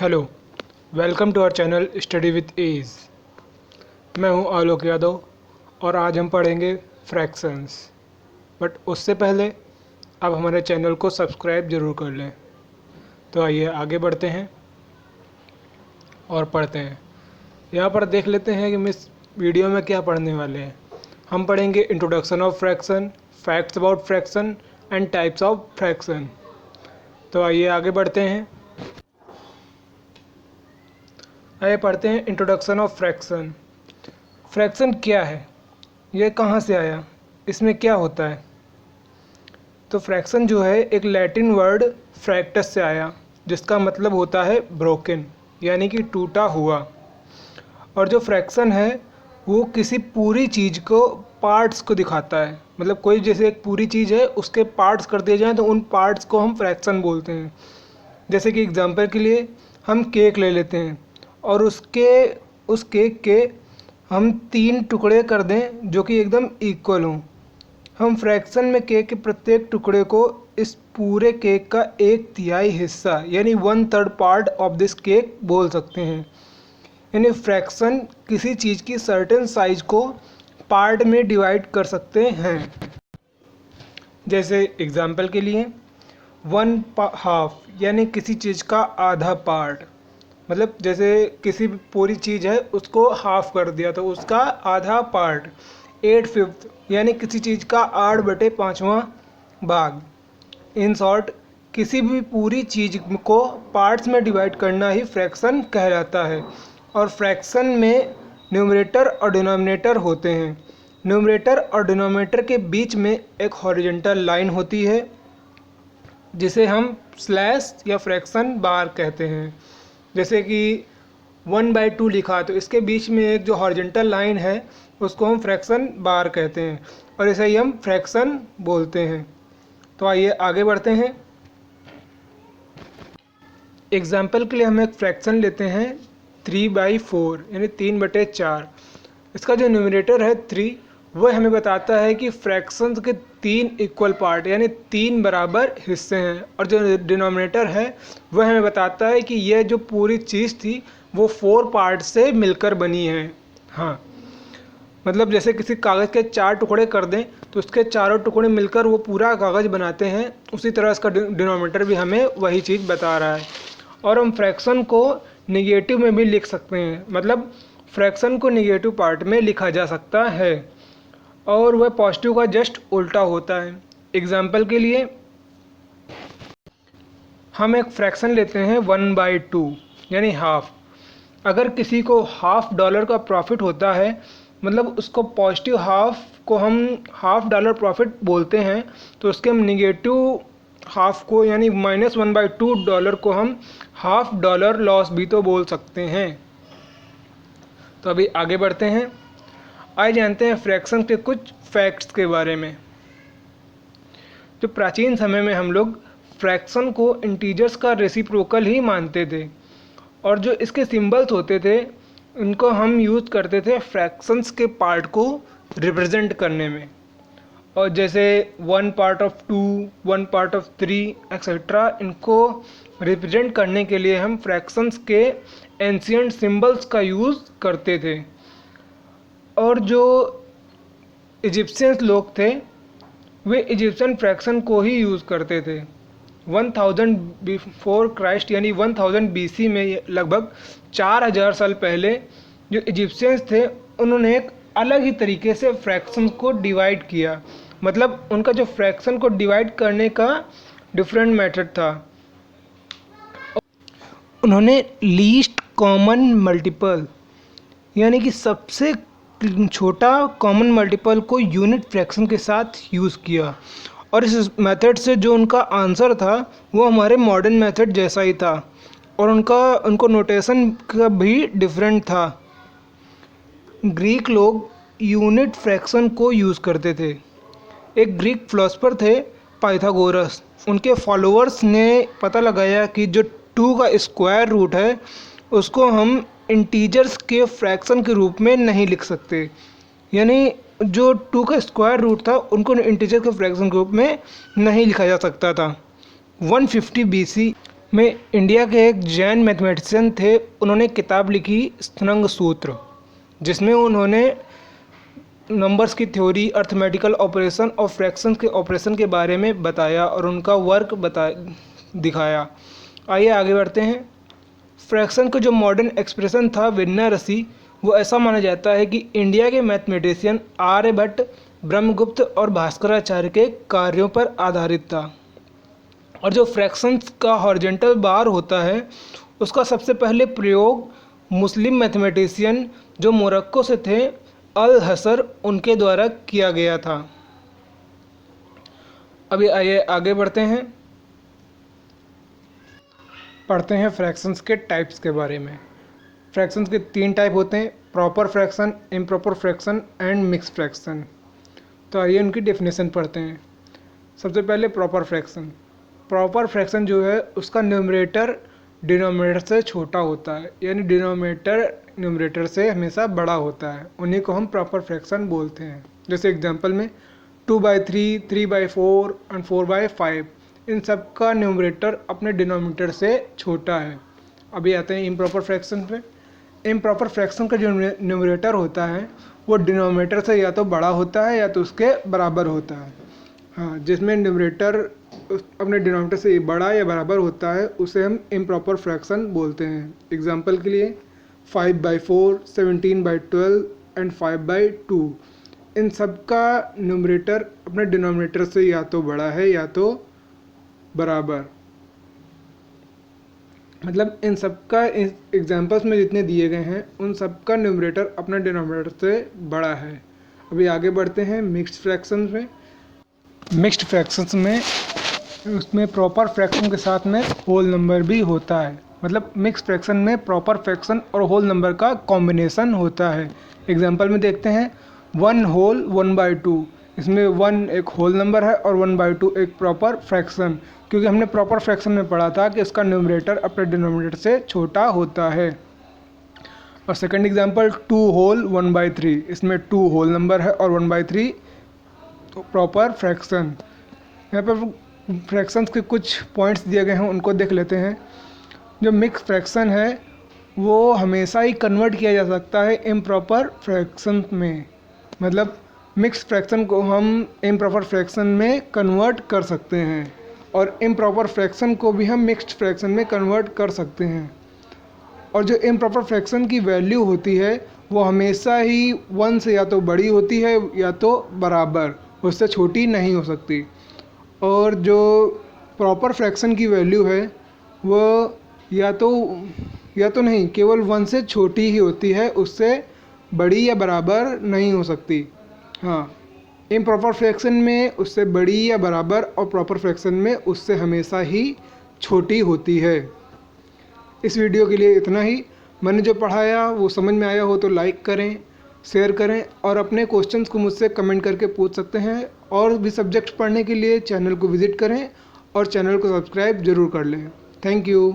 Hello, welcome to our channel study with us. मैं हूं आलोक यादव और आज हम पढ़ेंगे फ्रैक्शंस। बट उससे पहले आप हमारे चैनल को सब्सक्राइब ज़रूर कर लें। तो आइए आगे बढ़ते हैं और पढ़ते हैं। यहाँ पर देख लेते हैं कि हम इस वीडियो में क्या पढ़ने वाले हैं। हम पढ़ेंगे introduction of fraction, facts about fraction and types of fraction. तो आइए आगे बढ़ते हैं। आइए पढ़ते हैं इंट्रोडक्शन ऑफ फ्रैक्शन। फ्रैक्शन क्या है, यह कहाँ से आया, इसमें क्या होता है। तो फ्रैक्शन जो है एक लैटिन वर्ड फ्रैक्टस से आया, जिसका मतलब होता है ब्रोकन, यानी कि टूटा हुआ। और जो फ्रैक्शन है वो किसी पूरी चीज़ को पार्ट्स को दिखाता है। मतलब कोई जैसे एक पूरी चीज़ है, उसके पार्ट्स कर दिए जाएँ तो उन पार्ट्स को हम फ्रैक्शन बोलते हैं। जैसे कि एग्जांपल के लिए हम केक ले लेते हैं और उस केक के हम 3 टुकड़े कर दें जो कि एकदम इक्वल हों। हम फ्रैक्शन में केक के प्रत्येक टुकड़े को इस पूरे केक का 1/3 हिस्सा यानी 1/3 पार्ट ऑफ दिस केक बोल सकते हैं। यानी फ्रैक्शन किसी चीज़ की सर्टेन साइज को पार्ट में डिवाइड कर सकते हैं। जैसे एग्जांपल के लिए 1/2 यानी किसी चीज़ का आधा पार्ट। मतलब जैसे किसी पूरी चीज़ है उसको हाफ कर दिया तो उसका आधा पार्ट। 8/5 यानी किसी चीज़ का 8/5वां भाग। इन शॉर्ट किसी भी पूरी चीज़ को पार्ट्स में डिवाइड करना ही फ्रैक्शन कहलाता है। और फ्रैक्शन में न्यूमरेटर और डिनोमिनेटर होते हैं। न्यूमरेटर और डिनोमिनेटर के बीच में एक हॉरिजॉन्टल लाइन होती है जिसे हम स्लैश या फ्रैक्शन बार कहते हैं। जैसे कि 1/2 लिखा तो इसके बीच में एक जो हॉरिजॉन्टल लाइन है उसको हम फ्रैक्शन बार कहते हैं और इसे ही हम फ्रैक्शन बोलते हैं। तो आइए आगे बढ़ते हैं। एग्जाम्पल के लिए हम एक फ्रैक्शन लेते हैं 3/4 यानी 3/4। इसका जो न्यूमरेटर है 3 वह हमें बताता है कि फ्रैक्शंस के 3 इक्वल पार्ट यानी 3 बराबर हिस्से हैं। और जो डिनोमिनेटर है वह हमें बताता है कि यह जो पूरी चीज़ थी वो 4 पार्ट से मिलकर बनी है। हाँ, मतलब जैसे किसी कागज़ के 4 टुकड़े कर दें तो उसके चारों टुकड़े मिलकर वो पूरा कागज़ बनाते हैं। उसी तरह इसका डिनोमिनेटर भी हमें वही चीज़ बता रहा है। और हम फ्रैक्शन को निगेटिव में भी लिख सकते हैं। मतलब फ्रैक्शन को निगेटिव पार्ट में लिखा जा सकता है और वह पॉजिटिव का जस्ट उल्टा होता है। एग्जाम्पल के लिए हम एक फ्रैक्शन लेते हैं 1/2 यानी हाफ। अगर किसी को $1/2 का प्रॉफिट होता है, मतलब उसको पॉजिटिव हाफ को हम $1/2 प्रॉफिट बोलते हैं, तो उसके हम निगेटिव हाफ को यानी -1/2 को हम $1/2 लॉस भी तो बोल सकते हैं। तो अभी आगे बढ़ते हैं। आइए जानते हैं फ्रैक्शन के कुछ फैक्ट्स के बारे में। जो प्राचीन समय में हम लोग फ्रैक्शन को इंटीजर्स का रेसिप्रोकल ही मानते थे और जो इसके सिंबल्स होते थे उनको हम यूज़ करते थे फ्रैक्शंस के पार्ट को रिप्रेजेंट करने में। और जैसे 1 part of 2, 1 part of 3 etcetera, इनको रिप्रेजेंट करने के लिए हम फ्रैक्शंस के एंशिएंट सिंबल्स का यूज़ करते थे। और जो इजिप्शियंस लोग थे वे इजिप्शियन फ्रैक्शन को ही यूज़ करते थे। 1000 बिफोर क्राइस्ट यानी 1000 BC में, लगभग 4000 साल पहले, जो इजिप्शियंस थे उन्होंने एक अलग ही तरीके से फ्रैक्शन को डिवाइड किया। मतलब उनका जो फ्रैक्शन को डिवाइड करने का डिफरेंट मेथड था। उन्होंने लीस्ट कॉमन मल्टीपल यानी कि सबसे छोटा कॉमन मल्टीपल को यूनिट फ्रैक्शन के साथ यूज़ किया। और इस मेथड से जो उनका आंसर था वो हमारे मॉडर्न मेथड जैसा ही था और उनको नोटेशन का भी डिफरेंट था। ग्रीक लोग यूनिट फ्रैक्शन को यूज़ करते थे। एक ग्रीक फिलोसोफर थे पाइथागोरस। उनके फॉलोअर्स ने पता लगाया कि जो 2 का स्क्वायर रूट है उसको हम इंटीजर्स के फ्रैक्शन के रूप में नहीं लिख सकते। यानी जो 2 का स्क्वायर रूट था उनको इंटीजर के फ्रैक्शन के रूप में नहीं लिखा जा सकता था। 150 BC में इंडिया के एक जैन मैथमेटिशियन थे, उन्होंने किताब लिखी स्फुरंग सूत्र, जिसमें उन्होंने नंबर्स की थ्योरी, अर्थमेटिकल ऑपरेशन और फ्रैक्शंस के ऑपरेशन के बारे में बताया और उनका वर्क दिखाया। आइए आगे बढ़ते हैं। फ्रैक्शन का जो मॉडर्न एक्सप्रेशन था विन्यारसी, वो ऐसा माना जाता है कि इंडिया के मैथमेटिशियन आर्यभट्ट, ब्रह्मगुप्त और भास्कराचार्य के कार्यों पर आधारित था। और जो फ्रैक्शंस का हॉरिजॉन्टल बार होता है, उसका सबसे पहले प्रयोग मुस्लिम मैथमेटिशियन जो मोरक्को से थे, अल हसर, उनके द्वारा किया गया था। अभी आइए आगे बढ़ते हैं, पढ़ते हैं फ्रैक्शंस के टाइप्स के बारे में। फ्रैक्शंस के 3 टाइप होते हैं, proper fraction, improper fraction and mix fraction. तो आइए उनकी डेफिनेशन पढ़ते हैं। सबसे पहले प्रॉपर फ्रैक्शन। प्रॉपर फ्रैक्शन जो है उसका न्यूमरेटर डिनोमिनेटर से छोटा होता है, यानी डिनोमिनेटर न्यूमरेटर से हमेशा बड़ा होता है, उन्हीं को हम प्रॉपर फ्रैक्शन बोलते हैं। जैसे एग्जांपल में 2/3, 3/4 और 4/5, इन सब का न्यूमरेटर अपने डिनोमिनेटर से छोटा है। अभी आते हैं इम्प्रॉपर फ्रैक्शन पे। इम्प्रॉपर फ्रैक्शन का जो न्यूमरेटर होता है वो डिनोमिनेटर से या तो बड़ा होता है या तो उसके बराबर होता है। हाँ, जिसमें न्यूमरेटर अपने डिनोमिनेटर से बड़ा या बराबर होता है उसे हम इम्प्रॉपर फ्रैक्शन बोलते हैं। एग्जांपल के लिए 5/4, 17/12 एंड 5/2, इन सब का न्यूमरेटर अपने डिनोमिनेटर से या तो बड़ा है या तो बराबर। मतलब इन सब का एग्जांपल्स में जितने दिए गए हैं उन सब का न्यूमरेटर अपने डिनोमिनेटर से बड़ा है। अभी आगे बढ़ते हैं मिक्स्ड फ्रैक्शंस में। मिक्स्ड फ्रैक्शंस में उसमें प्रॉपर फ्रैक्शन के साथ में होल नंबर भी होता है। मतलब मिक्स फ्रैक्शन में प्रॉपर फ्रैक्शन और होल नंबर का कॉम्बिनेशन होता है। एग्जांपल में देखते हैं 1 होल 1/2, इसमें 1 एक होल नंबर है और 1/2 एक प्रॉपर फ्रैक्शन, क्योंकि हमने प्रॉपर फ्रैक्शन में पढ़ा था कि इसका न्यूमरेटर अपने डिनोमिनेटर से छोटा होता है। और सेकंड एग्जांपल 2 होल 1/3, इसमें 2 होल नंबर है और 1/3 तो प्रॉपर फ्रैक्शन। यहाँ पर फ्रैक्शंस के कुछ पॉइंट्स दिए गए हैं, उनको देख लेते हैं। जो मिक्स फ्रैक्शन है वो हमेशा ही कन्वर्ट किया जा सकता है इम्प्रॉपर फ्रैक्शन में। मतलब मिक्स फ्रैक्शन को हम इम्प्रॉपर फ्रैक्शन में कन्वर्ट कर सकते हैं और इम्प्रॉपर फ्रैक्शन को भी हम मिक्स्ड फ्रैक्शन में कन्वर्ट कर सकते हैं। और जो इम्प्रॉपर फ्रैक्शन की वैल्यू होती है वो हमेशा ही 1 से या तो बड़ी होती है या तो बराबर, उससे छोटी नहीं हो सकती। और जो प्रॉपर फ्रैक्शन की वैल्यू है वो या तो नहीं, केवल 1 से छोटी ही होती है, उससे बड़ी या बराबर नहीं हो सकती। हाँ, इम्प्रॉपर फ्रैक्शन में उससे बड़ी या बराबर और प्रॉपर फ्रैक्शन में उससे हमेशा ही छोटी होती है। इस वीडियो के लिए इतना ही। मैंने जो पढ़ाया वो समझ में आया हो तो लाइक करें, शेयर करें और अपने क्वेश्चंस को मुझसे कमेंट करके पूछ सकते हैं। और भी सब्जेक्ट पढ़ने के लिए चैनल को विज़िट करें और चैनल को सब्सक्राइब ज़रूर कर लें। Thank you.